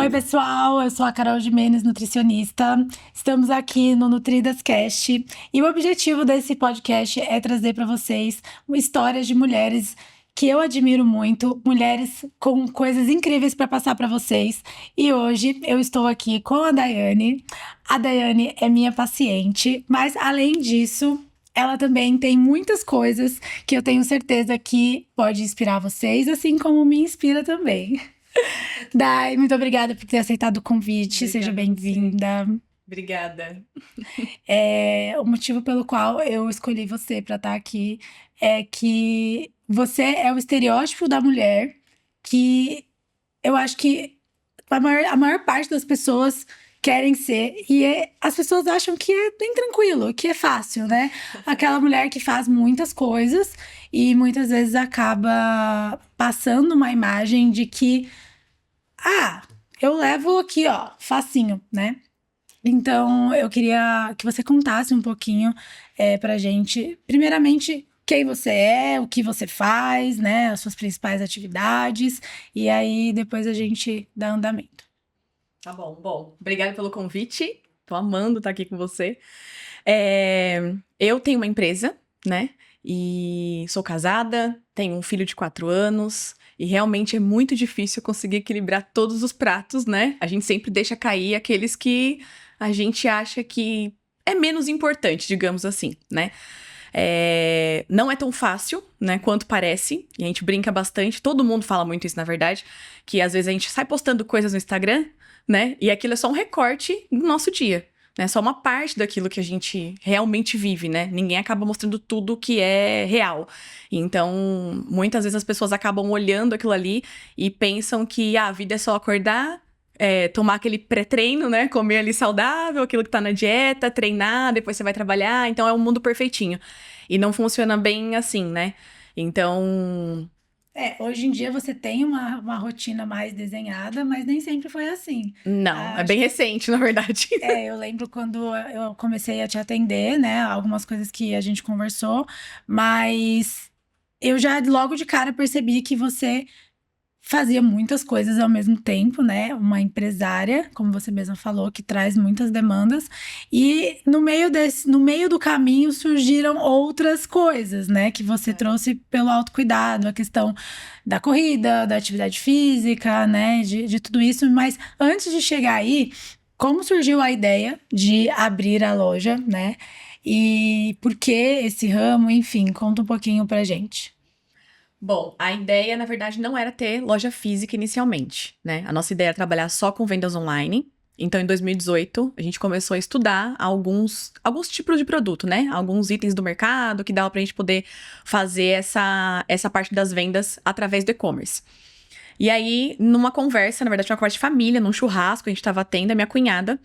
Oi, pessoal, eu sou a Carol Gimenez, nutricionista. Estamos aqui no Nutridas Cast e o objetivo desse podcast é trazer para vocês histórias de mulheres que eu admiro muito, mulheres com coisas incríveis para passar para vocês. E hoje eu estou aqui com a Daiane. A Daiane é minha paciente, mas além disso, ela também tem muitas coisas que eu tenho certeza que pode inspirar vocês, assim como me inspira também. Dai, muito obrigada por ter aceitado o convite. Seja Obrigada a você. bem-vinda. Obrigada. O motivo pelo qual eu escolhi você para estar aqui é que você é o estereótipo da mulher que eu acho que a maior parte das pessoas querem ser. As pessoas acham que é bem tranquilo, que é fácil, né? Aquela mulher que faz muitas coisas e muitas vezes acaba passando uma imagem de que eu levo aqui, ó, facinho, né? Então, eu queria que você contasse um pouquinho pra gente, primeiramente, quem você é, o que você faz, né? As suas principais atividades. E aí, depois a gente dá andamento. Tá bom. Bom, obrigada pelo convite. Tô amando estar aqui com você. Eu tenho uma empresa, né? E sou casada, tenho um filho de 4 anos. E realmente é muito difícil conseguir equilibrar todos os pratos, né? A gente sempre deixa cair aqueles que a gente acha que é menos importante, digamos assim, né? Não é tão fácil, né, quanto parece. E a gente brinca bastante. Todo mundo fala muito isso, na verdade. Que às vezes a gente sai postando coisas no Instagram, né? E aquilo é só um recorte do nosso dia. Né? Só uma parte daquilo que a gente realmente vive, né? Ninguém acaba mostrando tudo que é real. Então, muitas vezes as pessoas acabam olhando aquilo ali e pensam que a vida é só acordar, tomar aquele pré-treino, né? Comer ali saudável, aquilo que tá na dieta, treinar, depois você vai trabalhar. Então, é um mundo perfeitinho. E não funciona bem assim, né? Então, Hoje em dia você tem uma rotina mais desenhada, mas nem sempre foi assim. não. É Acho bem que recente, na verdade. eu lembro quando eu comecei a te atender, né? Algumas coisas que a gente conversou, mas eu já logo de cara percebi que você fazia muitas coisas ao mesmo tempo, né? Uma empresária, como você mesma falou, que traz muitas demandas. E no meio do caminho surgiram outras coisas, né? Que você trouxe pelo autocuidado, a questão da corrida, da atividade física, né? De tudo isso. Mas antes de chegar aí, como surgiu a ideia de abrir a loja, né? E por que esse ramo? Enfim, conta um pouquinho pra gente. Bom, a ideia, na verdade, não era ter loja física inicialmente, né? A nossa ideia era trabalhar só com vendas online. Então, em 2018, a gente começou a estudar alguns tipos de produto, né? Alguns itens do mercado que dava pra gente poder fazer essa parte das vendas através do e-commerce. E aí, numa conversa, na verdade, uma conversa de família, num churrasco que a gente tava tendo, a minha cunhada,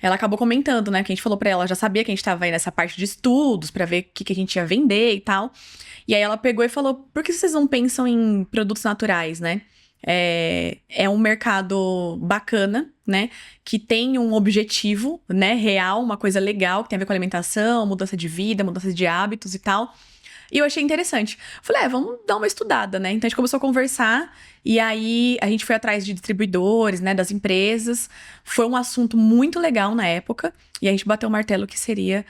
ela acabou comentando, né? Que a gente falou pra ela, já sabia que a gente tava aí nessa parte de estudos, pra ver o que a gente ia vender e tal. E aí ela pegou e falou: por que vocês não pensam em produtos naturais, né? É um mercado bacana, né? Que tem um objetivo, né? Real, uma coisa legal, que tem a ver com alimentação, mudança de vida, mudança de hábitos e tal. E eu achei interessante. Falei, vamos dar uma estudada, né? Então a gente começou a conversar. E aí a gente foi atrás de distribuidores, né? Das empresas. Foi um assunto muito legal na época. E a gente bateu o martelo que seria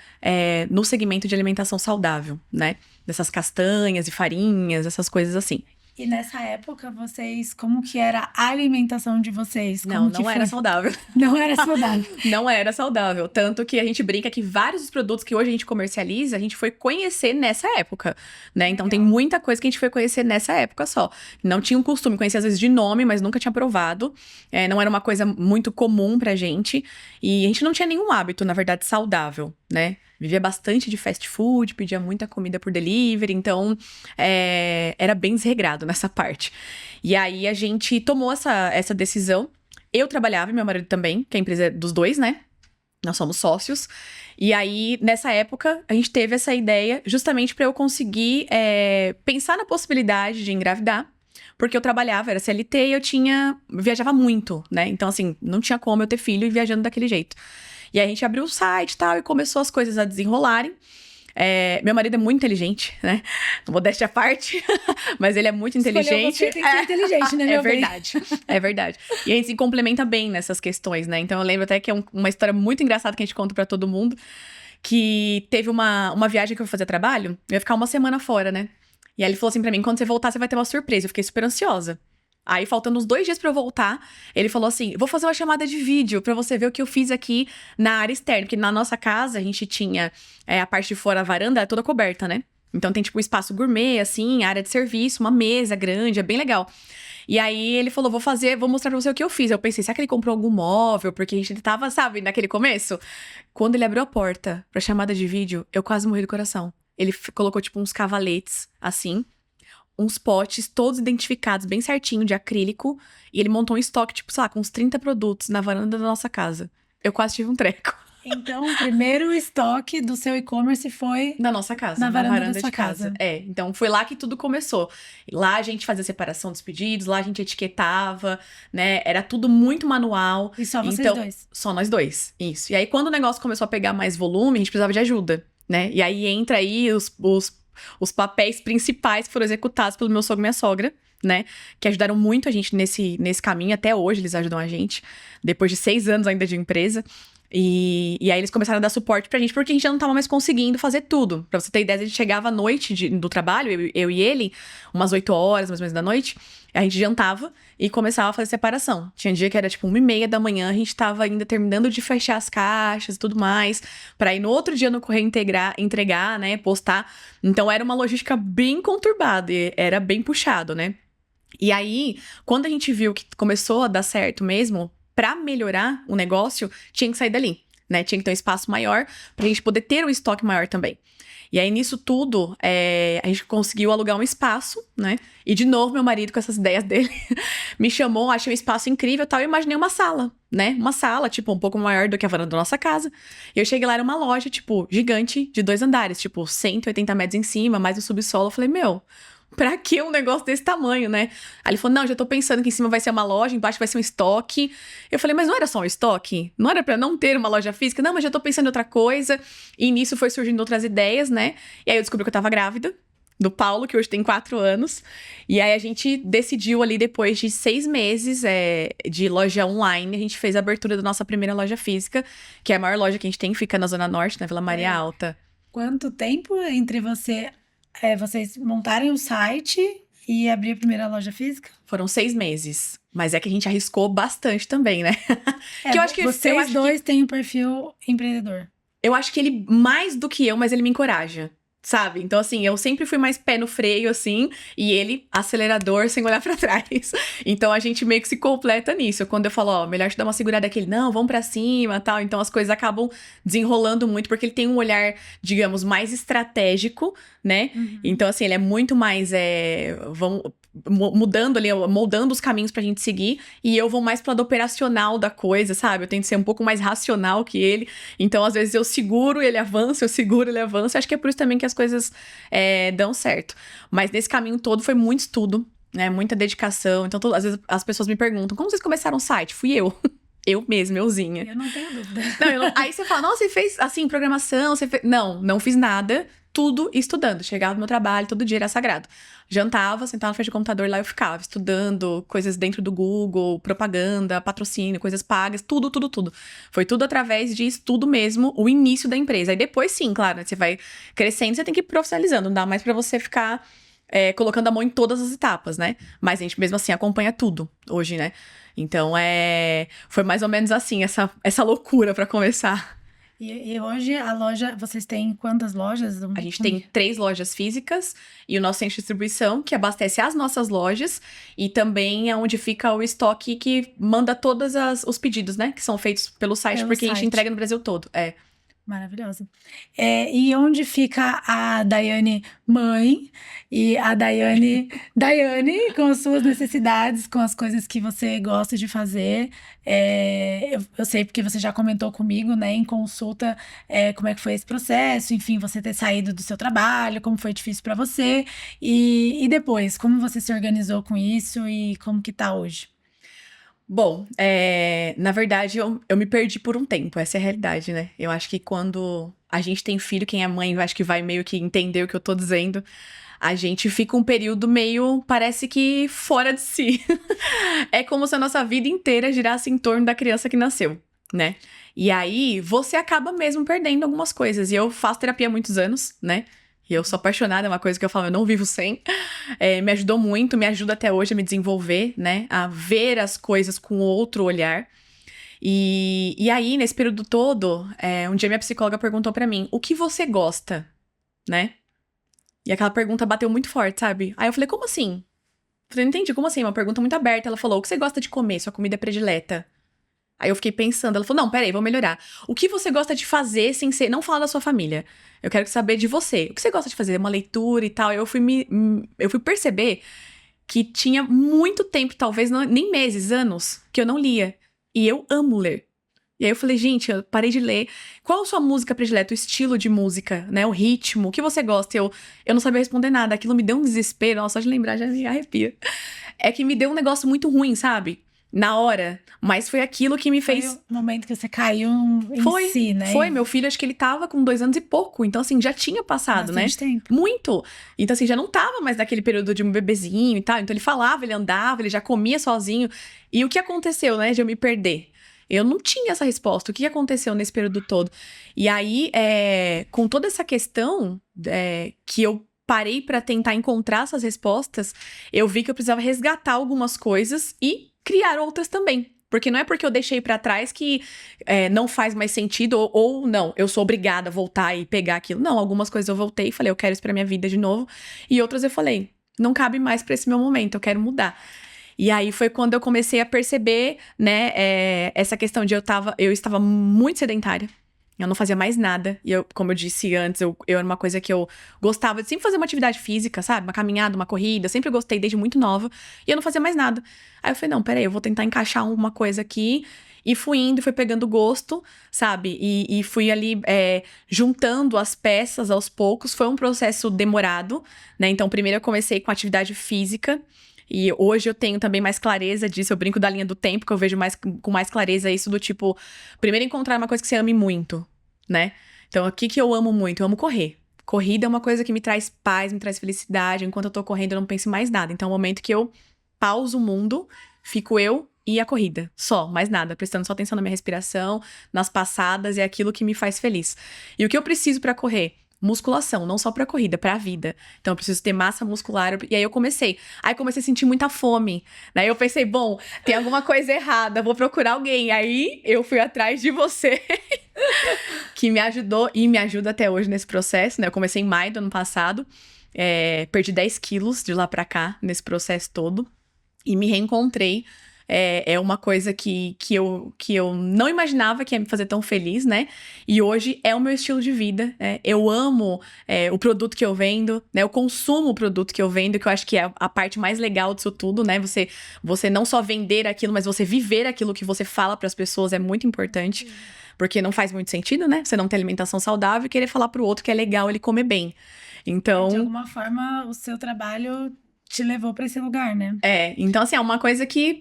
no segmento de alimentação saudável, né? Dessas castanhas e farinhas, essas coisas assim. E nessa época, como que era a alimentação de vocês? Não, Como que não era foi? saudável. Não era saudável. Não era saudável. Tanto que a gente brinca que vários dos produtos que hoje a gente comercializa, a gente foi conhecer nessa época, né? Então tem muita coisa que a gente foi conhecer nessa época só. Não tinha um costume, conhecia às vezes de nome, mas nunca tinha provado. Não era uma coisa muito comum pra gente. E a gente não tinha nenhum hábito, na verdade, saudável, né? Vivia bastante de fast food, pedia muita comida por delivery, então era bem desregrado nessa parte. E aí a gente tomou essa decisão. Eu trabalhava, e meu marido também, que a empresa é dos dois, né? Nós somos sócios. E aí, nessa época, a gente teve essa ideia justamente para eu conseguir pensar na possibilidade de engravidar. Porque eu trabalhava, era CLT e viajava muito, né? Então, assim, não tinha como eu ter filho e viajando daquele jeito. E aí a gente abriu o site e tal, e começou as coisas a desenrolarem. Meu marido é muito inteligente, né? Modéstia à parte, mas ele é muito Escolheu inteligente. você, tem que ser inteligente, né, É meu bem? verdade, é verdade. E a gente se complementa bem nessas questões, né? Então eu lembro até que é uma história muito engraçada que a gente conta pra todo mundo, que teve uma viagem que eu fui fazer trabalho, eu ia ficar uma semana fora, né? E aí ele falou assim pra mim, quando você voltar, você vai ter uma surpresa. Eu fiquei super ansiosa. Aí, faltando uns 2 dias pra eu voltar, ele falou assim, vou fazer uma chamada de vídeo pra você ver o que eu fiz aqui na área externa. Porque na nossa casa, a gente tinha a parte de fora, a varanda, é toda coberta, né? Então tem tipo um espaço gourmet, assim, área de serviço, uma mesa grande, é bem legal. E aí ele falou, vou mostrar pra você o que eu fiz. Eu pensei, será que ele comprou algum móvel? Porque a gente tava, sabe, naquele começo. Quando ele abriu a porta pra chamada de vídeo, eu quase morri do coração. Ele colocou, tipo, uns cavaletes, assim, uns potes todos identificados bem certinho, de acrílico. E ele montou um estoque, tipo, sei lá, com uns 30 produtos na varanda da nossa casa. Eu quase tive um treco. Então, o primeiro estoque do seu e-commerce foi Na nossa casa, na na varanda da varanda sua de casa. casa. Então foi lá que tudo começou. Lá a gente fazia separação dos pedidos, lá a gente etiquetava, né? Era tudo muito manual. E só vocês Então, dois. só nós dois, isso. E aí quando o negócio começou a pegar mais volume, a gente precisava de ajuda, né? E aí entra aí os papéis principais que foram executados pelo meu sogro e minha sogra, né? Que ajudaram muito a gente nesse caminho. Até hoje eles ajudam a gente, depois de 6 anos ainda de empresa. E aí eles começaram a dar suporte pra gente, porque a gente já não tava mais conseguindo fazer tudo. Pra você ter ideia, a gente chegava à noite do trabalho, eu e ele, umas 8 horas, mais ou menos, da noite. A gente jantava e começava a fazer separação. Tinha dia que era tipo 1h30 da manhã, a gente tava ainda terminando de fechar as caixas e tudo mais, pra ir no outro dia no correio entregar, né, postar. Então era uma logística bem conturbada, e era bem puxado, né? E aí, quando a gente viu que começou a dar certo mesmo, pra melhorar o negócio, tinha que sair dali, né? Tinha que ter um espaço maior pra gente poder ter um estoque maior também. E aí, nisso tudo, a gente conseguiu alugar um espaço, né? E, de novo, meu marido, com essas ideias dele, me chamou, achei um espaço incrível e tal. Eu imaginei uma sala, né? Uma sala, tipo, um pouco maior do que a varanda da nossa casa. E eu cheguei lá, era uma loja, tipo, gigante, de 2 andares. Tipo, 180 metros em cima, mais o subsolo. Eu falei, meu... Pra que um negócio desse tamanho, né? Aí ele falou, não, já tô pensando que em cima vai ser uma loja, embaixo vai ser um estoque. Eu falei, mas não era só um estoque? Não era pra não ter uma loja física? Não, mas já tô pensando em outra coisa. E nisso foi surgindo outras ideias, né? E aí eu descobri que eu tava grávida do Paulo, que hoje tem 4 anos. E aí a gente decidiu ali, depois de 6 meses de loja online, a gente fez a abertura da nossa primeira loja física, que é a maior loja que a gente tem, fica na Zona Norte, na Vila Maria Alta. Quanto tempo entre vocês montarem o site e abrir a primeira loja física? Foram 6 meses. Mas é que a gente arriscou bastante também, né? Que eu acho que vocês dois têm um perfil empreendedor. Eu acho que ele, mais do que eu, mas ele me encoraja, sabe? Então, assim, eu sempre fui mais pé no freio, assim, e ele, acelerador, sem olhar pra trás. Então, a gente meio que se completa nisso. Quando eu falo, ó, melhor te dar uma segurada aqui, ele, não, vamos pra cima, tal. Então, as coisas acabam desenrolando muito, porque ele tem um olhar, digamos, mais estratégico, né? Então, assim, ele é muito mais, mudando ali, moldando os caminhos pra gente seguir, e eu vou mais pro lado operacional da coisa, sabe? Eu tento ser um pouco mais racional que ele. Então, às vezes, eu seguro, ele avança, eu seguro, ele avança. Acho que é por isso também que as coisas dão certo. Mas nesse caminho todo foi muito estudo, né? Muita dedicação. Então, às vezes, as pessoas me perguntam, como vocês começaram o site? Fui eu. Eu mesma, euzinha. Eu não tenho dúvida. Aí você fala, nossa, você fez, assim, programação, você fez... Não fiz nada. Tudo estudando. Chegava no meu trabalho, todo dia era sagrado. Jantava, sentava na frente do computador, lá eu ficava estudando coisas dentro do Google, propaganda, patrocínio, coisas pagas, tudo, tudo, tudo. Foi tudo através de estudo mesmo, o início da empresa. Aí depois, sim, claro, né, você vai crescendo, você tem que ir profissionalizando. Não dá mais pra você ficar colocando a mão em todas as etapas, né? Mas a gente mesmo assim acompanha tudo hoje, né? Então, foi mais ou menos assim, essa loucura pra começar. E hoje a loja, vocês têm quantas lojas? A gente tem 3 lojas físicas e o nosso centro de distribuição, que abastece as nossas lojas, e também é onde fica o estoque que manda todos os pedidos, né? Que são feitos pelo site, porque a gente entrega no Brasil todo. Maravilhosa. E onde fica a Daiane mãe e a Daiane com as suas necessidades, com as coisas que você gosta de fazer? Eu sei porque você já comentou comigo, né, em consulta, como é que foi esse processo, enfim, você ter saído do seu trabalho, como foi difícil para você, e depois, como você se organizou com isso e como que tá hoje? Bom, na verdade, eu me perdi por um tempo, essa é a realidade, né? Eu acho que quando a gente tem filho, quem é mãe, eu acho que vai meio que entender o que eu tô dizendo. A gente fica um período meio, parece que fora de si. É como se a nossa vida inteira girasse em torno da criança que nasceu, né? E aí, você acaba mesmo perdendo algumas coisas. E eu faço terapia há muitos anos, né? E eu sou apaixonada, é uma coisa que eu falo, eu não vivo sem. Me ajudou muito, me ajuda até hoje a me desenvolver, né? A ver as coisas com outro olhar. E aí, nesse período todo, um dia minha psicóloga perguntou pra mim, o que você gosta, né? E aquela pergunta bateu muito forte, sabe? Aí eu falei, como assim? Falei, não entendi, como assim? Uma pergunta muito aberta. Ela falou, o que você gosta de comer? Sua comida predileta? Aí eu fiquei pensando, ela falou, não, peraí, vou melhorar. O que você gosta de fazer sem ser, não falar da sua família? Eu quero saber de você. O que você gosta de fazer? Uma leitura e tal. Eu fui perceber que tinha muito tempo, talvez nem meses, anos, que eu não lia. E eu amo ler. E aí eu falei, gente, eu parei de ler. Qual a sua música predileta? O estilo de música, né? O ritmo, o que você gosta? Eu não sabia responder nada. Aquilo me deu um desespero. Nossa, só de lembrar já me arrepia. É que me deu um negócio muito ruim, sabe? Na hora. Mas foi aquilo que me fez... Foi o momento que você caiu em Foi, si, né? foi. Meu filho, acho que ele tava com 2 anos e pouco. Então, assim, já tinha passado, né? Bastante tempo. Muito. Então, assim, já não tava mais naquele período de um bebezinho e tal. Então, ele falava, ele andava, ele já comia sozinho. E o que aconteceu, né, de eu me perder? Eu não tinha essa resposta. O que aconteceu nesse período todo? E aí, com toda essa questão que eu parei pra tentar encontrar essas respostas, eu vi que eu precisava resgatar algumas coisas e criar outras também. Porque não é porque eu deixei pra trás que não faz mais sentido, ou não, eu sou obrigada a voltar e pegar aquilo. Não, algumas coisas eu voltei e falei, eu quero isso pra minha vida de novo. E outras eu falei, não cabe mais pra esse meu momento, eu quero mudar. E aí foi quando eu comecei a perceber, né, essa questão de eu estava muito sedentária. Eu não fazia mais nada. E eu, como eu disse antes, eu era uma coisa que eu gostava de sempre fazer uma atividade física, sabe? Uma caminhada, uma corrida. Eu sempre gostei desde muito nova. E eu não fazia mais nada. Aí eu falei, não, peraí, eu vou tentar encaixar uma coisa aqui. E fui indo, fui pegando gosto, sabe? E fui ali juntando as peças aos poucos. Foi um processo demorado, né? Então, primeiro eu comecei com atividade física. E hoje eu tenho também mais clareza disso. Eu brinco da linha do tempo, que eu vejo com mais clareza isso do tipo... Primeiro encontrar uma coisa que você ame muito, né? Então, o que eu amo muito? Eu amo correr. Corrida é uma coisa que me traz paz, me traz felicidade. Enquanto eu tô correndo, eu não penso em mais nada. Então, é um momento que eu pauso o mundo, fico eu e a corrida. Só, mais nada. Prestando só atenção na minha respiração, nas passadas. É aquilo que me faz feliz. E o que eu preciso pra correr? Musculação, não só pra corrida, pra vida. Então eu preciso ter massa muscular. E aí eu comecei. Aí comecei a sentir muita fome. Daí eu pensei, bom, tem alguma coisa errada, vou procurar alguém. Aí eu fui atrás de você, que me ajudou e me ajuda até hoje nesse processo, né? Eu comecei em maio do ano passado. Perdi 10 quilos de lá pra cá, nesse processo todo. E me reencontrei. É uma coisa que eu não imaginava que ia me fazer tão feliz, né? E hoje é o meu estilo de vida. Eu amo o produto que eu vendo, né? Eu consumo o produto que eu vendo, que eu acho que é a parte mais legal disso tudo, né? Você não só vender aquilo, mas você viver aquilo que você fala para as pessoas é muito importante. Porque não faz muito sentido, né? Você não ter alimentação saudável e querer falar pro outro que é legal ele comer bem. Então... De alguma forma, o seu trabalho te levou pra esse lugar, né? Então assim, é uma coisa que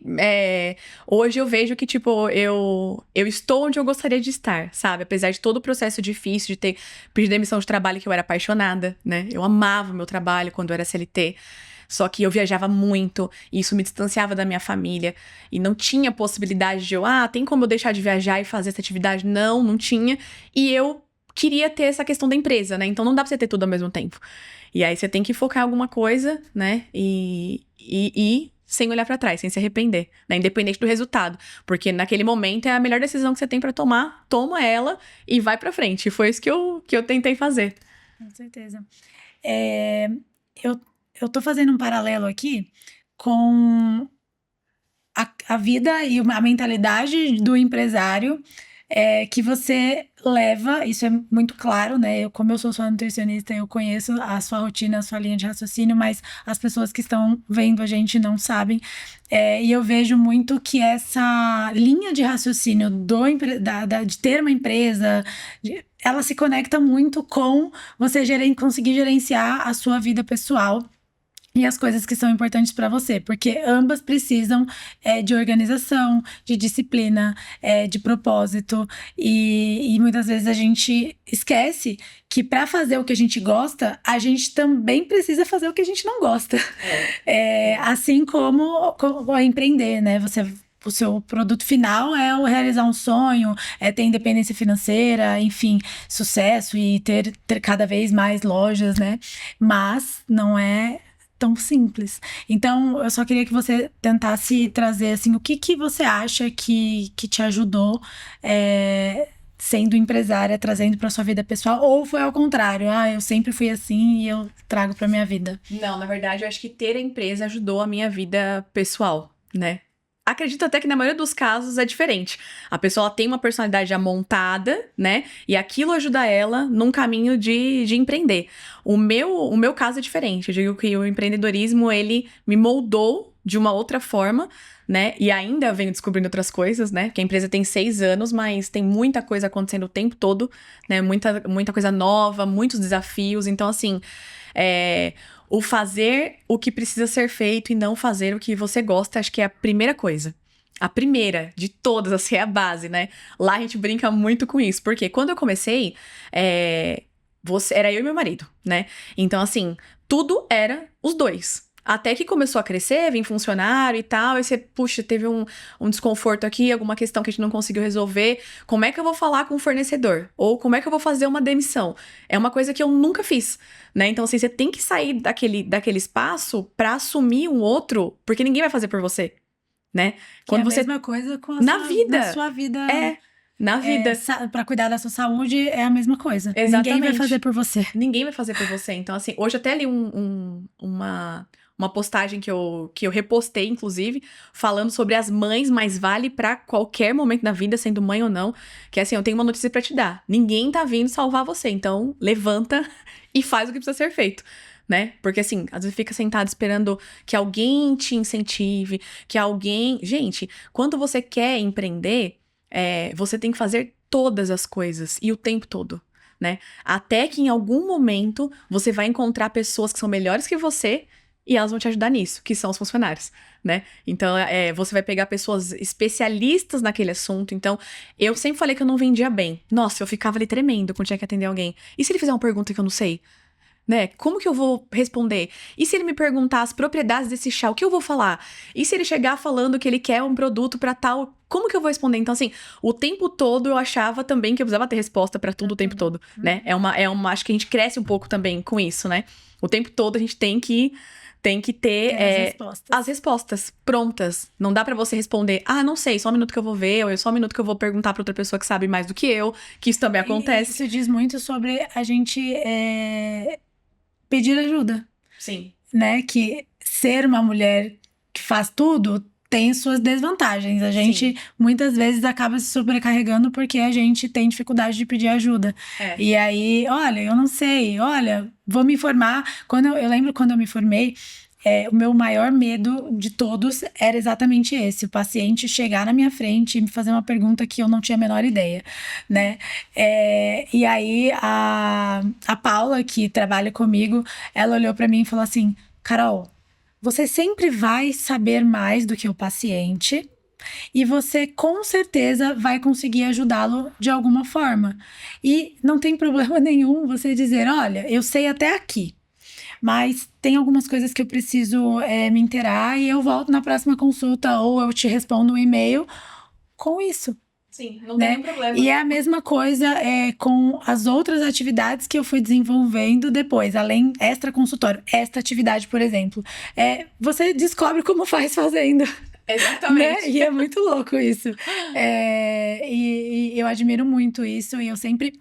hoje eu vejo que, tipo, eu estou onde eu gostaria de estar, sabe? Apesar de todo o processo difícil de ter pedido demissão de trabalho, que eu era apaixonada, né? Eu amava o meu trabalho quando eu era CLT. Só que eu viajava muito, e isso me distanciava da minha família. E não tinha possibilidade de tem como eu deixar de viajar e fazer essa atividade? Não, não tinha. E eu queria ter essa questão da empresa, né? Então não dá pra você ter tudo ao mesmo tempo. E aí você tem que focar em alguma coisa, né? E sem olhar pra trás, sem se arrepender, né? Independente do resultado. Porque naquele momento é a melhor decisão que você tem pra tomar, toma ela e vai pra frente. E foi isso que eu tentei fazer. Com certeza. Eu tô fazendo um paralelo aqui com a vida e a mentalidade do empresário que você leva, isso é muito claro, né? Como eu sou sua nutricionista, eu conheço a sua rotina, a sua linha de raciocínio, mas as pessoas que estão vendo a gente não sabem. E eu vejo muito que essa linha de raciocínio de ter uma empresa, ela se conecta muito com você conseguir gerenciar a sua vida pessoal e as coisas que são importantes para você, porque ambas precisam de organização, de disciplina, de propósito, e muitas vezes a gente esquece que para fazer o que a gente gosta, a gente também precisa fazer o que a gente não gosta. Assim como empreender, né? O seu produto final é o realizar um sonho, é ter independência financeira, enfim, sucesso e ter cada vez mais lojas, né? Mas não é tão simples. Então, eu só queria que você tentasse trazer, assim, o que você acha que te ajudou sendo empresária, trazendo para sua vida pessoal, ou foi ao contrário, eu sempre fui assim e eu trago para minha vida. Não, na verdade, eu acho que ter a empresa ajudou a minha vida pessoal, né? Acredito até que na maioria dos casos é diferente. A pessoa ela tem uma personalidade já montada, né? E aquilo ajuda ela num caminho de empreender. O meu caso é diferente. Eu digo que o empreendedorismo, ele me moldou de uma outra forma, né? E ainda venho descobrindo outras coisas, né? Porque a empresa tem 6 anos, mas tem muita coisa acontecendo o tempo todo, né? Muita coisa nova, muitos desafios. Então, assim, o fazer o que precisa ser feito e não fazer o que você gosta, acho que é a primeira coisa. A primeira de todas, assim, é a base, né? Lá a gente brinca muito com isso. Porque quando eu comecei, era eu e meu marido, né? Então, assim, tudo era os dois. Até que começou a crescer, vem funcionário e tal, e você, puxa, teve um desconforto aqui, alguma questão que a gente não conseguiu resolver. Como é que eu vou falar com o fornecedor? Ou como é que eu vou fazer uma demissão? É uma coisa que eu nunca fiz, né? Então, assim, você tem que sair daquele espaço pra assumir um outro, porque ninguém vai fazer por você, né? Quando é a mesma coisa com Na vida! na sua vida. Na vida. Para cuidar da sua saúde é a mesma coisa. Exatamente. Ninguém vai fazer por você. Ninguém vai fazer por você. Então, assim, hoje até li uma postagem que eu repostei, inclusive, falando sobre as mães, mas vale pra qualquer momento da vida, sendo mãe ou não. Que assim, eu tenho uma notícia pra te dar. Ninguém tá vindo salvar você. Então, levanta e faz o que precisa ser feito. Né? Porque assim, às vezes fica sentado esperando que alguém te incentive, que alguém... Gente, quando você quer empreender, você tem que fazer todas as coisas e o tempo todo, né? Até que em algum momento você vai encontrar pessoas que são melhores que você e elas vão te ajudar nisso, que são os funcionários, né? Então, você vai pegar pessoas especialistas naquele assunto. Então, eu sempre falei que eu não vendia bem. Nossa, eu ficava ali tremendo quando tinha que atender alguém. E se ele fizer uma pergunta que eu não sei? Né? Como que eu vou responder? E se ele me perguntar as propriedades desse chá, o que eu vou falar? E se ele chegar falando que ele quer um produto pra tal, como que eu vou responder? Então, assim, o tempo todo eu achava também que eu precisava ter resposta pra tudo o tempo todo, né? Acho que a gente cresce um pouco também com isso, né? O tempo todo a gente tem que ter as respostas prontas. Não dá pra você responder, não sei, só um minuto que eu vou ver, ou só um minuto que eu vou perguntar pra outra pessoa que sabe mais do que eu, que isso também acontece. Isso diz muito sobre a gente pedir ajuda. Sim. Né? Que ser uma mulher que faz tudo tem suas desvantagens. A gente muitas vezes acaba se sobrecarregando porque a gente tem dificuldade de pedir ajuda. E aí, olha, eu não sei, olha, vou me informar. Eu lembro quando eu me formei, o meu maior medo de todos era exatamente esse: o paciente chegar na minha frente e me fazer uma pergunta que eu não tinha a menor ideia, né? E aí a Paula, que trabalha comigo, ela olhou para mim e falou assim: Carol, você sempre vai saber mais do que o paciente e você com certeza vai conseguir ajudá-lo de alguma forma. E não tem problema nenhum você dizer: olha, eu sei até aqui, mas tem algumas coisas que eu preciso me inteirar e eu volto na próxima consulta ou eu te respondo um e-mail com isso. Sim, não tem nenhum problema. E é a mesma coisa com as outras atividades que eu fui desenvolvendo depois, além extra consultório. Esta atividade, por exemplo, você descobre como faz fazendo. Exatamente. Né? E é muito louco isso. E eu admiro muito isso e eu sempre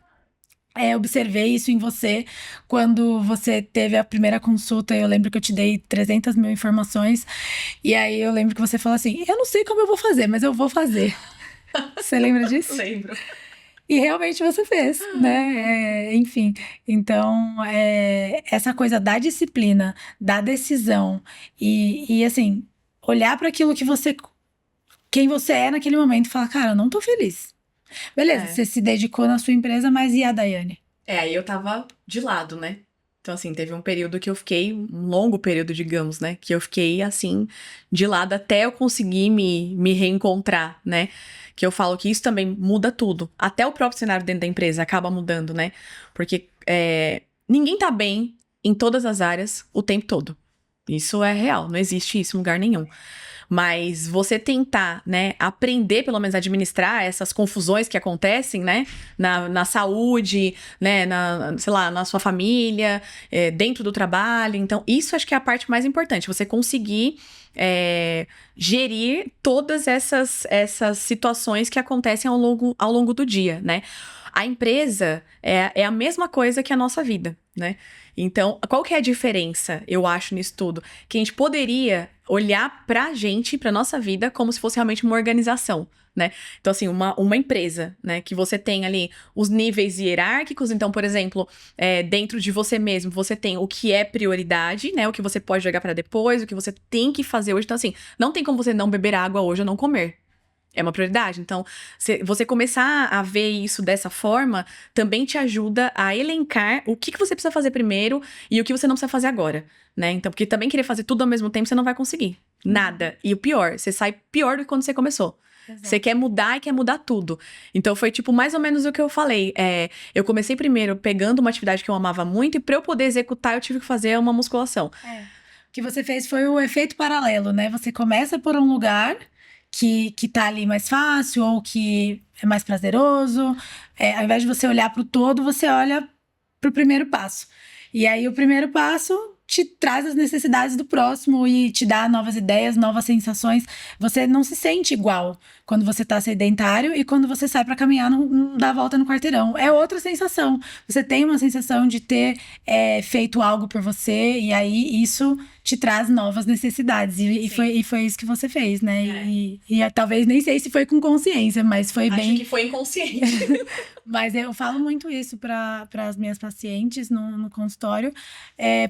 observei isso em você quando você teve a primeira consulta. Eu lembro que eu te dei 300 mil informações e aí eu lembro que você falou assim: eu não sei como eu vou fazer, mas eu vou fazer. Você lembra disso? Lembro. E realmente você fez, né? Enfim, então essa coisa da disciplina, da decisão e assim, olhar para aquilo quem você é naquele momento e falar: cara, eu não tô feliz. Beleza, você se dedicou na sua empresa, mas e a Daiane? Aí eu tava de lado, né? Então, assim, teve um período que eu fiquei, um longo período, digamos, né? Que eu fiquei, assim, de lado até eu conseguir me reencontrar, né? Que eu falo que isso também muda tudo. Até o próprio cenário dentro da empresa acaba mudando, né? Porque ninguém tá bem em todas as áreas o tempo todo. Isso é real, não existe isso em lugar nenhum. Mas você tentar, né, aprender, pelo menos, a administrar essas confusões que acontecem, né, na saúde, né, sei lá, na sua família, dentro do trabalho. Então, isso acho que é a parte mais importante. Você conseguir gerir todas essas situações que acontecem ao longo do dia, né? A empresa é a mesma coisa que a nossa vida, né? Então, qual que é a diferença, eu acho, nisso tudo? Que a gente poderia olhar pra gente, pra nossa vida, como se fosse realmente uma organização, né? Então, assim, uma empresa, né? Que você tem ali os níveis hierárquicos. Então, por exemplo, dentro de você mesmo, você tem o que é prioridade, né? O que você pode jogar pra depois, o que você tem que fazer hoje. Então, assim, não tem como você não beber água hoje ou não comer. É uma prioridade. Então, você começar a ver isso dessa forma também te ajuda a elencar o que você precisa fazer primeiro e o que você não precisa fazer agora, né? Então, porque também querer fazer tudo ao mesmo tempo, você não vai conseguir. Nada. E o pior, você sai pior do que quando você começou. Exato. Você quer mudar e quer mudar tudo. Então, foi tipo mais ou menos o que eu falei. Eu comecei primeiro pegando uma atividade que eu amava muito e pra eu poder executar, eu tive que fazer uma musculação. O que você fez foi o efeito paralelo, né? Você começa por um lugar que tá ali mais fácil ou que é mais prazeroso. Ao invés de você olhar para o todo, você olha para o primeiro passo. E aí o primeiro passo te traz as necessidades do próximo e te dá novas ideias, novas sensações. Você não se sente igual quando você tá sedentário e quando você sai para caminhar, não dá a volta no quarteirão. É outra sensação. Você tem uma sensação de ter feito algo por você e aí isso te traz novas necessidades. E foi isso que você fez, né? E talvez nem sei se foi com consciência, mas foi bem... Acho que foi inconsciente. Mas eu falo muito isso para as minhas pacientes no consultório,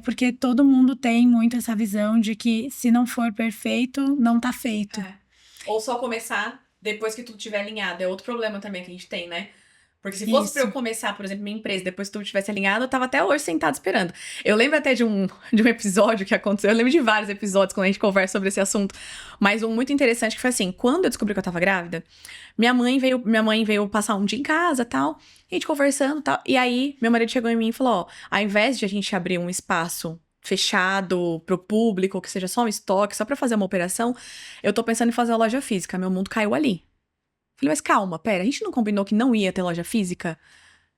porque todo mundo tem muito essa visão de que se não for perfeito, não tá feito. Ou só começar depois que tudo estiver alinhado. É outro problema também que a gente tem, né? Porque se fosse pra eu começar, por exemplo, minha empresa, depois que tudo estivesse alinhado, eu tava até hoje sentada esperando. Eu lembro até de um episódio que aconteceu, eu lembro de vários episódios quando a gente conversa sobre esse assunto, mas um muito interessante que foi assim, quando eu descobri que eu tava grávida, minha mãe veio passar um dia em casa, tal, a gente conversando, tal, e aí meu marido chegou em mim e falou, ó, ao invés de a gente abrir um espaço fechado pro público, que seja só um estoque, só pra fazer uma operação, eu tô pensando em fazer uma loja física, meu mundo caiu ali. Falei, mas calma, pera, a gente não combinou que não ia ter loja física?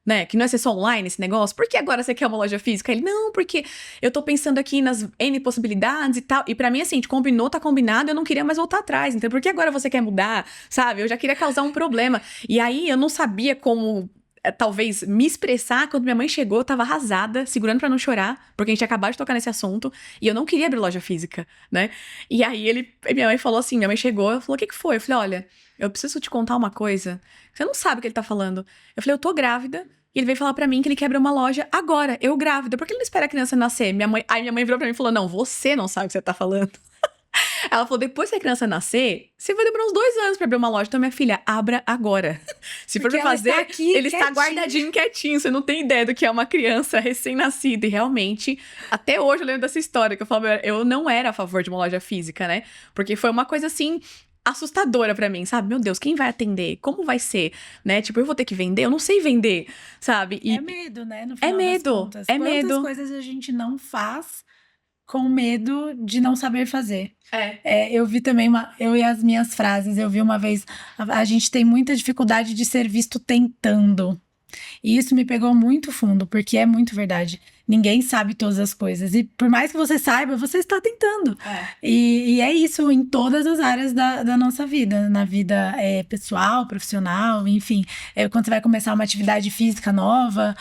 Né? Que não ia ser só online esse negócio? Por que agora você quer uma loja física? Ele, não, porque eu tô pensando aqui nas N possibilidades e tal. E pra mim, assim, a gente combinou, tá combinado, eu não queria mais voltar atrás. Então, por que agora você quer mudar? Sabe? Eu já queria causar um problema. E aí, eu não sabia como... talvez me expressar. Quando minha mãe chegou, eu tava arrasada, segurando pra não chorar, porque a gente ia acabar de tocar nesse assunto, e eu não queria abrir loja física, né? E aí minha mãe falou assim, minha mãe chegou, ela falou, o que foi? Eu falei, olha, eu preciso te contar uma coisa, você não sabe o que ele tá falando. Eu falei, eu tô grávida, e ele veio falar pra mim que ele quer abrir uma loja agora, eu grávida, por que ele não espera a criança nascer? Aí minha mãe virou pra mim e falou, não, você não sabe o que você tá falando. Ela falou, depois que a criança nascer, você vai demorar uns 2 anos pra abrir uma loja. Então, minha filha, abra agora. Se for pra fazer, ele está guardadinho, quietinho. Você não tem ideia do que é uma criança recém-nascida. E realmente, até hoje eu lembro dessa história, que eu falo, eu não era a favor de uma loja física, né? Porque foi uma coisa assim... assustadora pra mim, sabe? Meu Deus, quem vai atender? Como vai ser? Né? Tipo, eu vou ter que vender? Eu não sei vender, sabe? É medo, né? No final das contas. Quantas coisas a gente não faz com medo de não saber fazer? Eu vi também, eu e as minhas frases, eu vi uma vez, a gente tem muita dificuldade de ser visto tentando. E isso me pegou muito fundo, porque é muito verdade. Ninguém sabe todas as coisas. E por mais que você saiba, você está tentando. E é isso em todas as áreas da nossa vida. Na vida pessoal, profissional, enfim. Quando você vai começar uma atividade física nova,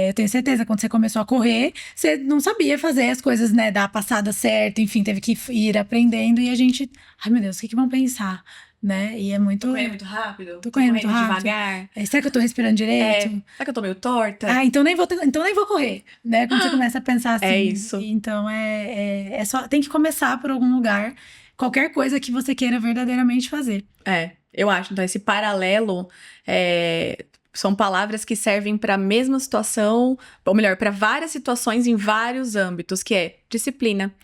eu tenho certeza, quando você começou a correr, você não sabia fazer as coisas, né, da passada certa. Enfim, teve que ir aprendendo. E a gente... Ai, meu Deus, o que vão pensar? Né? E é muito... Tô correndo muito rápido? Tô correndo muito rápido. Devagar? Será que eu tô respirando direito? Será que eu tô meio torta? Então nem vou correr, né? Quando você começa a pensar assim. É isso. Então, só... Tem que começar por algum lugar. Qualquer coisa que você queira verdadeiramente fazer. Eu acho. Então, esse paralelo São palavras que servem para a mesma situação, ou melhor, para várias situações em vários âmbitos, que é disciplina,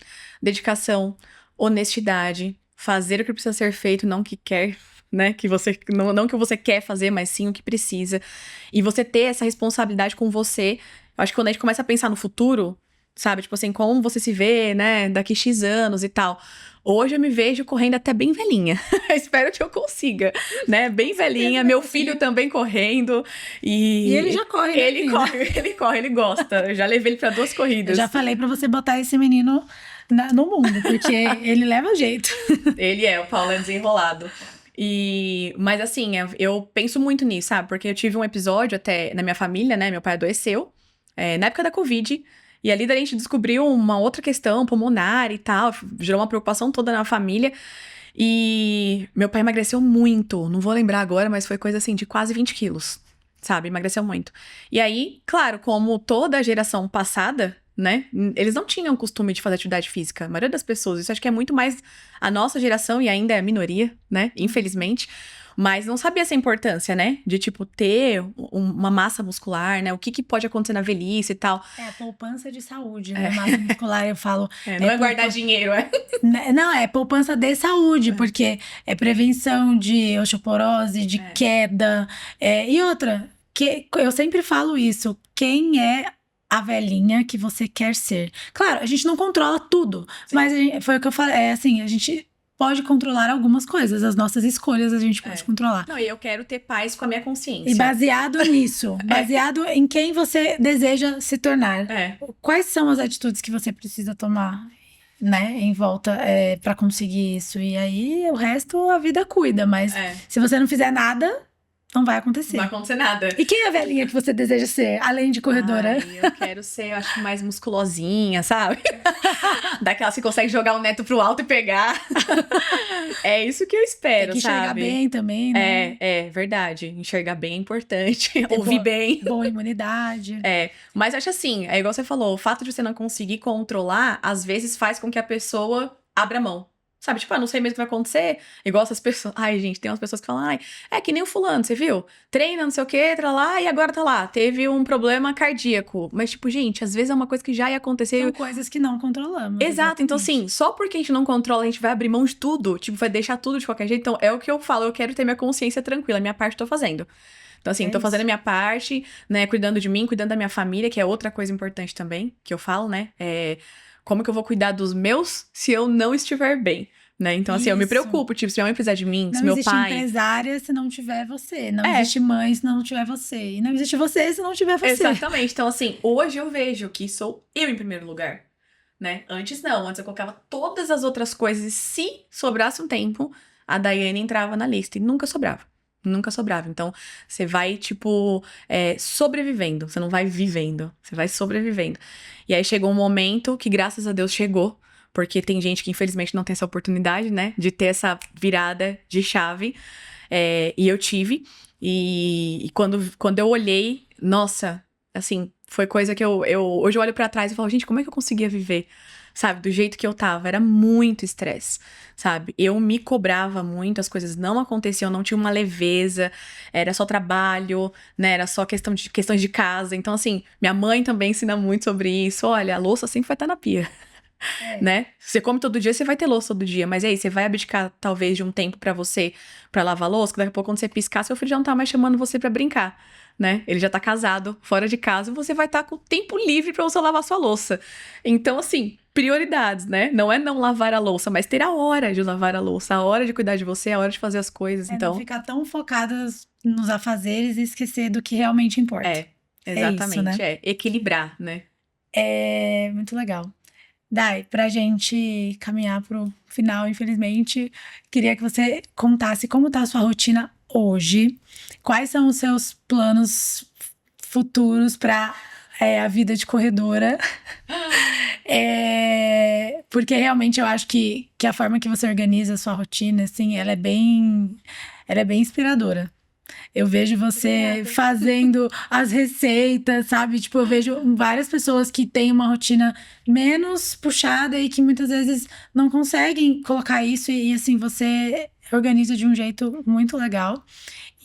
dedicação, honestidade, fazer o que precisa ser feito, não o que quer, né? Que você não o que você quer fazer, mas sim o que precisa. E você ter essa responsabilidade com você. Eu acho que quando a gente começa a pensar no futuro, sabe? Tipo assim, como você se vê, né? Daqui X anos e tal. Hoje eu me vejo correndo até bem velhinha. Espero que eu consiga, né? Bem velhinha. Meu filho também correndo. E ele já corre, né, Ele filha? corre, ele gosta. Eu já levei ele pra 2 Eu corridas. já falei pra você botar esse menino no mundo, porque ele leva jeito. Ele o Paulo é desenrolado. Mas assim, eu penso muito nisso, sabe? Porque eu tive um episódio até na minha família, né? Meu pai adoeceu, na época da Covid. E ali daí a gente descobriu uma outra questão pulmonar e tal. Gerou uma preocupação toda na família. E meu pai emagreceu muito. Não vou lembrar agora, mas foi coisa assim de quase 20 quilos, sabe? Emagreceu muito. E aí, claro, como toda a geração passada, né? Eles não tinham costume de fazer atividade física. A maioria das pessoas. Isso acho que é muito mais a nossa geração e ainda é a minoria, né? Infelizmente. Mas não sabia essa importância, né? De, tipo, ter uma massa muscular, né? O que pode acontecer na velhice e tal. É, poupança de saúde, né? Massa muscular, eu falo. Não é guardar dinheiro, Não, é poupança de saúde, porque é prevenção de osteoporose, de queda. E outra, que eu sempre falo isso: quem é a velhinha que você quer ser? Claro, a gente não controla tudo, mas foi o que eu falei, assim, a gente pode controlar algumas coisas, as nossas escolhas a gente pode controlar. Não, e eu quero ter paz com a minha consciência. E baseado nisso, baseado em quem você deseja se tornar, quais são as atitudes que você precisa tomar, né, em volta para conseguir isso? E aí o resto a vida cuida, mas se você não fizer nada, não vai acontecer. Não vai acontecer nada. E quem é a velhinha que você deseja ser, além de corredora? Eu quero ser, eu acho, mais musculosinha, sabe? Daquelas que consegue jogar o neto pro alto e pegar. É isso que eu espero, Tem que enxergar sabe? bem também, né? É verdade. Enxergar bem é importante. Ouvir bem. Boa imunidade. Mas acho assim, é igual você falou, o fato de você não conseguir controlar, às vezes faz com que a pessoa abra mão. Sabe, tipo, não sei mesmo o que vai acontecer. Igual essas pessoas. Ai, gente, tem umas pessoas que falam, é que nem o fulano, você viu? Treina, não sei o quê, tá lá, e agora tá lá. Teve um problema cardíaco. Mas, tipo, gente, às vezes é uma coisa que já ia acontecer. São coisas que não controlamos. Exato, exatamente. Então assim, só porque a gente não controla, a gente vai abrir mão de tudo. Tipo, vai deixar tudo de qualquer jeito. Então, é o que eu falo, eu quero ter minha consciência tranquila. A minha parte eu tô fazendo. Então, assim, tô fazendo a minha parte, né? Cuidando de mim, cuidando da minha família, que é outra coisa importante também, que eu falo, né? Como que eu vou cuidar dos meus se eu não estiver bem? Né? Então, assim, eu me preocupo, tipo, se minha mãe precisar de mim, se meu pai... Não existe empresária se não tiver você. Não existe mãe se não tiver você. E não existe você se não tiver você. Exatamente. Então, assim, hoje eu vejo que sou eu em primeiro lugar, né? Antes não. Antes eu colocava todas as outras coisas. E se sobrasse um tempo, a Daiane entrava na lista. E nunca sobrava. Nunca sobrava. Então, você vai, tipo, sobrevivendo. Você não vai vivendo. Você vai sobrevivendo. E aí chegou um momento que, graças a Deus, chegou. Porque tem gente que, infelizmente, não tem essa oportunidade, né? De ter essa virada de chave. E eu tive. E quando eu olhei, nossa, assim, foi coisa que hoje eu olho pra trás e falo, gente, como é que eu conseguia viver? Sabe? Do jeito que eu tava. Era muito estresse, sabe? Eu me cobrava muito, as coisas não aconteciam, não tinha uma leveza. Era só trabalho, né? Era só questões de casa. Então, assim, minha mãe também ensina muito sobre isso. Olha, a louça sempre vai estar na pia. Né? Você come todo dia, você vai ter louça todo dia. Mas aí, você vai abdicar, talvez, de um tempo pra você, pra lavar louça, que daqui a pouco, quando você piscar, seu filho já não tá mais chamando você pra brincar, né? Ele já tá casado, fora de casa, e você vai estar com tempo livre pra você lavar sua louça. Então, assim, prioridades, né? Não é não lavar a louça, mas ter a hora de lavar a louça, a hora de cuidar de você, a hora de fazer as coisas. Então, não ficar tão focadas nos afazeres e esquecer do que realmente importa. Exatamente. É isso, né? Equilibrar, né? É muito legal. Dai, pra gente caminhar pro final, infelizmente, queria que você contasse como tá a sua rotina hoje, quais são os seus planos futuros pra a vida de corredora. Porque realmente eu acho que a forma que você organiza a sua rotina, assim, ela é bem inspiradora. Eu vejo você fazendo as receitas, sabe? Tipo, eu vejo várias pessoas que têm uma rotina menos puxada e que muitas vezes não conseguem colocar isso. E assim, você organiza de um jeito muito legal.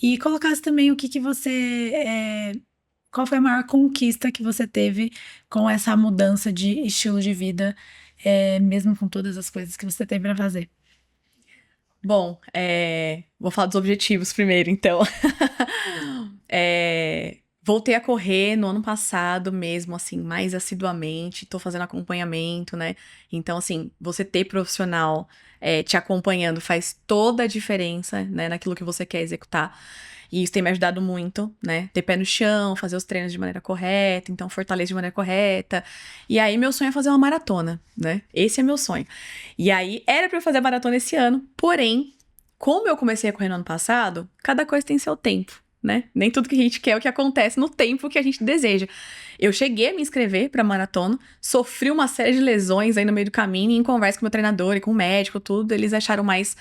E colocasse também o que você... qual foi a maior conquista que você teve com essa mudança de estilo de vida, mesmo com todas as coisas que você teve para fazer? Bom, vou falar dos objetivos primeiro, então. Voltei a correr no ano passado mesmo, assim, mais assiduamente. Tô fazendo acompanhamento, né? Então, assim, você ter profissional te acompanhando faz toda a diferença, né? Naquilo que você quer executar. E isso tem me ajudado muito, né? Ter pé no chão, fazer os treinos de maneira correta, então fortalecer de maneira correta. E aí, meu sonho é fazer uma maratona, né? Esse é meu sonho. E aí, era pra eu fazer a maratona esse ano, porém, como eu comecei a correr no ano passado, cada coisa tem seu tempo, né? Nem tudo que a gente quer é o que acontece no tempo que a gente deseja. Eu cheguei a me inscrever pra maratona, sofri uma série de lesões aí no meio do caminho, e em conversa com o meu treinador e com o médico, tudo, eles acharam mais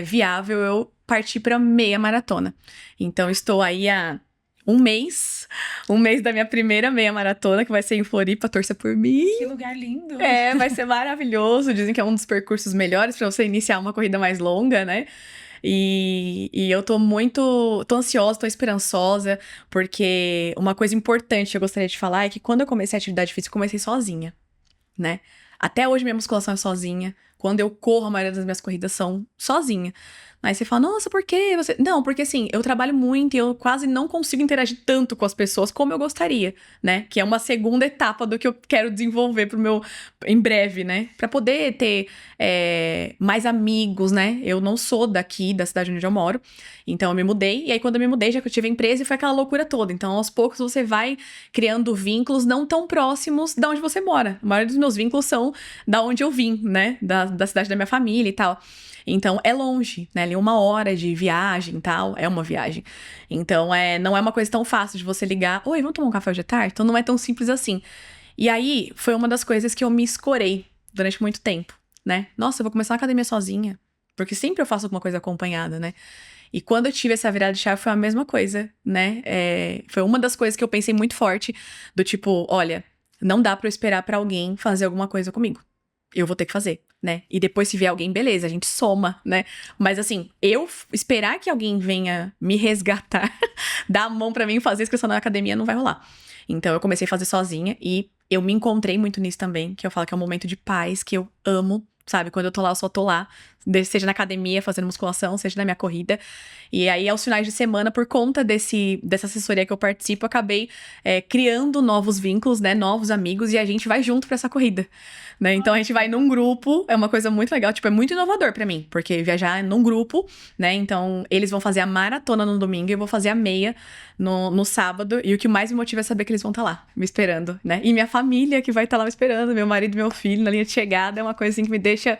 viável eu partir pra meia maratona. Então, estou aí há um mês da minha primeira meia maratona, que vai ser em Floripa, torça por mim. Que lugar lindo! Vai ser maravilhoso. Dizem que é um dos percursos melhores para você iniciar uma corrida mais longa, né? E eu tô ansiosa, tô esperançosa, porque uma coisa importante que eu gostaria de falar é que quando eu comecei a atividade física, eu comecei sozinha, né? Até hoje minha musculação é sozinha. Quando eu corro, a maioria das minhas corridas são sozinha. Aí você fala, nossa, por quê? Não, porque assim, eu trabalho muito e eu quase não consigo interagir tanto com as pessoas como eu gostaria, né? Que é uma segunda etapa do que eu quero desenvolver em breve, né? Pra poder ter mais amigos, né? Eu não sou daqui, da cidade onde eu moro, então eu me mudei. E aí quando eu me mudei, já que eu tive a empresa, e foi aquela loucura toda. Então aos poucos você vai criando vínculos não tão próximos da onde você mora. A maioria dos meus vínculos são da onde eu vim, né? Da cidade da minha família e tal. Então, é longe, né? Ali 1 hora de viagem e tal, é uma viagem. Então, não é uma coisa tão fácil de você ligar, oi, vamos tomar um café hoje à tarde? Então, não é tão simples assim. E aí, foi uma das coisas que eu me escorei durante muito tempo, né? Nossa, eu vou começar a academia sozinha, porque sempre eu faço alguma coisa acompanhada, né? E quando eu tive essa virada de chave, foi a mesma coisa, né? Foi uma das coisas que eu pensei muito forte, do tipo, olha, não dá pra eu esperar pra alguém fazer alguma coisa comigo. Eu vou ter que fazer, né? E depois, se vier alguém, beleza, a gente soma, né? Mas assim, eu esperar que alguém venha me resgatar, dar a mão pra mim e fazer inscrição na academia, não vai rolar. Então, eu comecei a fazer sozinha e eu me encontrei muito nisso também, que eu falo que é um momento de paz, que eu amo, sabe? Quando eu tô lá, eu só tô lá, seja na academia, fazendo musculação, seja na minha corrida. E aí, aos finais de semana, por conta dessa assessoria que eu participo, eu acabei criando novos vínculos, né? Novos amigos, e a gente vai junto pra essa corrida, né? Então, a gente vai num grupo, é uma coisa muito legal, tipo, é muito inovador pra mim, porque viajar num grupo, né? Então, eles vão fazer a maratona no domingo e eu vou fazer a meia no sábado, e o que mais me motiva é saber que eles vão estar lá, me esperando, né? E minha família que vai estar lá me esperando, meu marido e meu filho na linha de chegada, é uma coisa assim que me deixa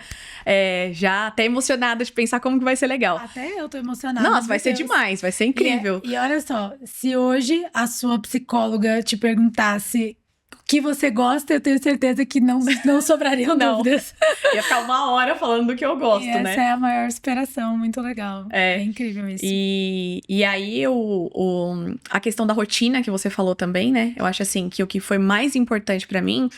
já até emocionada de pensar como que vai ser legal. Até eu tô emocionada. Nossa, vai ser demais, vai ser incrível. E olha só, se hoje a sua psicóloga te perguntasse o que você gosta, eu tenho certeza que não sobrariam dúvidas. Ia ficar 1 hora falando do que eu gosto, e né? Essa é a maior inspiração, muito legal. É incrível isso. E aí, a questão da rotina que você falou também, né? Eu acho assim, que o que foi mais importante pra mim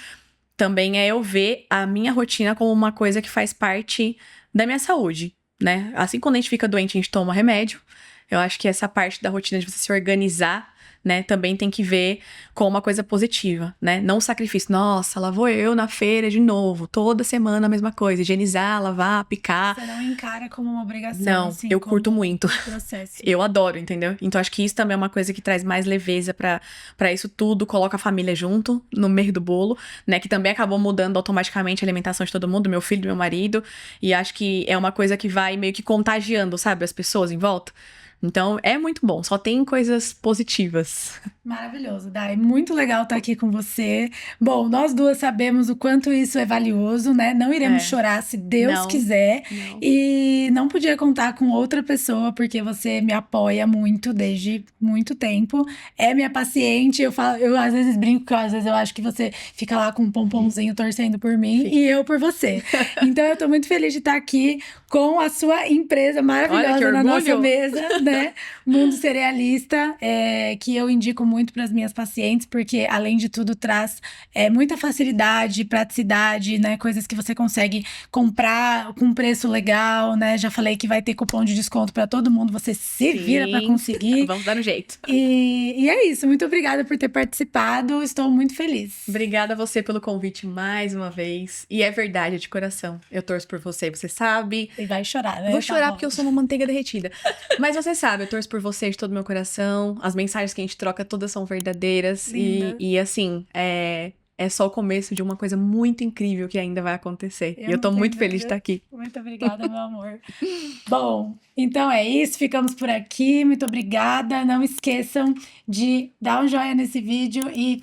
também é eu ver a minha rotina como uma coisa que faz parte da minha saúde, né? Assim, quando a gente fica doente, a gente toma remédio. Eu acho que essa parte da rotina de você se organizar, né, também tem que ver com uma coisa positiva, né? Não o sacrifício. Nossa, lá vou eu na feira de novo, toda semana a mesma coisa. Higienizar, lavar, picar. Você não encara como uma obrigação. Não, assim, eu curto muito. Processo. Eu adoro, entendeu? Então acho que isso também é uma coisa que traz mais leveza pra isso tudo. Coloca a família junto, no meio do bolo, né? Que também acabou mudando automaticamente a alimentação de todo mundo, meu filho, meu marido. E acho que é uma coisa que vai meio que contagiando, sabe? As pessoas em volta. Então, é muito bom. Só tem coisas positivas. Maravilhoso, Dai. Muito legal estar aqui com você. Bom, nós duas sabemos o quanto isso é valioso, né? Não iremos chorar se Deus quiser. Não. E não podia contar com outra pessoa, porque você me apoia muito desde muito tempo. É minha paciente. Eu às vezes brinco que às vezes eu acho que você fica lá com um pomponzinho torcendo por mim e eu por você. Então, eu tô muito feliz de estar aqui com a sua empresa maravilhosa na nossa mesa, né? né? Mundo Cerealista, que eu indico muito para as minhas pacientes, porque além de tudo traz muita facilidade, praticidade, né? Coisas que você consegue comprar com preço legal, né? Já falei que vai ter cupom de desconto para todo mundo, você se vira para Sim. conseguir. Vamos dar um jeito. E é isso, muito obrigada por ter participado, estou muito feliz. Obrigada a você pelo convite mais uma vez. E é verdade, de coração. Eu torço por você, você sabe. E vai chorar, né? Vou Tá chorar bom. porque eu sou uma manteiga derretida. Mas você sabe, eu torço por você de todo o meu coração. As mensagens que a gente troca todas são verdadeiras. Linda. E assim, é só o começo de uma coisa muito incrível que ainda vai acontecer. E eu tô não muito tenho feliz de dúvida. estar aqui. Muito obrigada, meu amor. Bom, então é isso. Ficamos por aqui. Muito obrigada. Não esqueçam de dar um joinha nesse vídeo e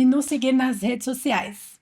nos seguir nas redes sociais.